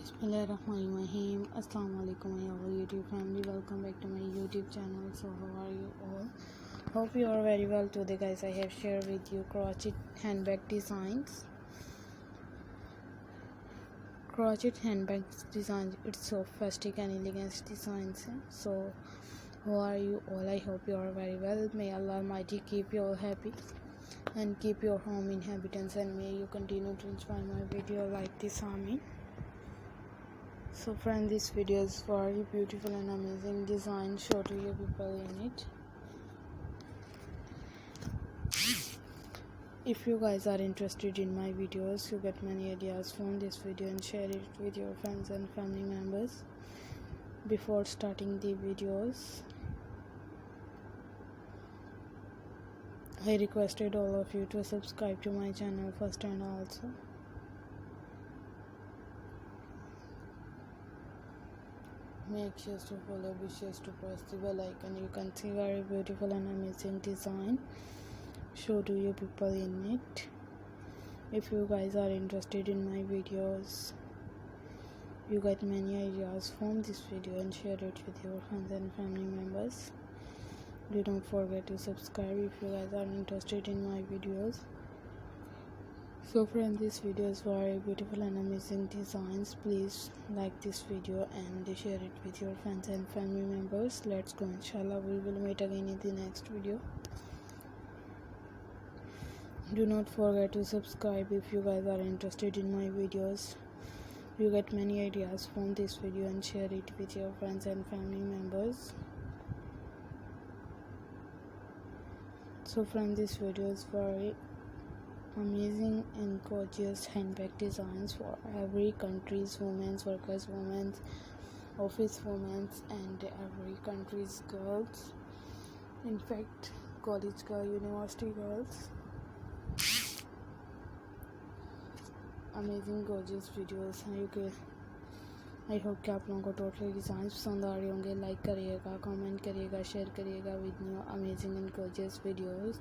Bismillahirrahmanirrahim. Assalamu alaikum my YouTube family. Welcome back to my YouTube channel. So how are you all? Hope you are very well. Today guys, I have shared with you crochet handbag designs. Crochet handbag designs. It's so festive and elegant designs. So how are you all? I hope you are very well. May Allah Almighty keep you all happy and keep your home inhabitants, and may you continue to inspire my video like this. Amin. So friend, this video is very beautiful and amazing design show to you people in it. If you guys are interested in my videos, you get many ideas from this video and share it with your friends and family members. Before starting the videos, I requested all of you to subscribe to my channel first, and also make sure to follow, be sure to press the bell icon. You can see very beautiful and amazing design show to you people in it. If you guys are interested in my videos, you get many ideas from this video and share it with your friends and family members. Do not forget to subscribe if you guys are interested in my videos. So friends, this video is very beautiful and amazing designs. Please like this video and share it with your friends and family members. Let's go, inshallah. We will meet again in the next video. Do not forget to subscribe if you guys are interested in my videos. You get many ideas from this video and share it with your friends and family members. So friends, this video is very amazing and gorgeous handbag designs for every country's women's workers, women's office women's, and every country's girls. In fact, college girl, university girls. Amazing gorgeous videos हैं. I hope कि आप लोगों को totally design पसंद आ रहे होंगे. Like करिएगा, comment करिएगा, शेयर करिएगा with new amazing and gorgeous videos.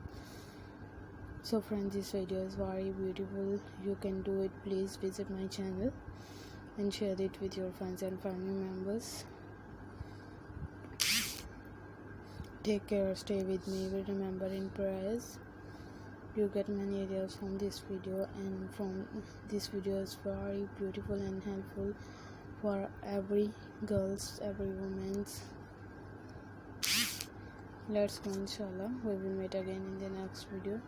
So friends, this video is very beautiful. You can do it. Please visit my channel and share it with your friends and family members. Take care, stay with me, remember in prayers. You get many ideas from this video, and from this video is very beautiful and helpful for every girls, every women's. Let's go, inshallah. We will meet again in the next video.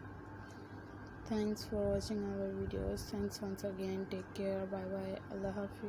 Thanks for watching our videos. Thanks once again. Take care. Bye bye. Allah Hafiz.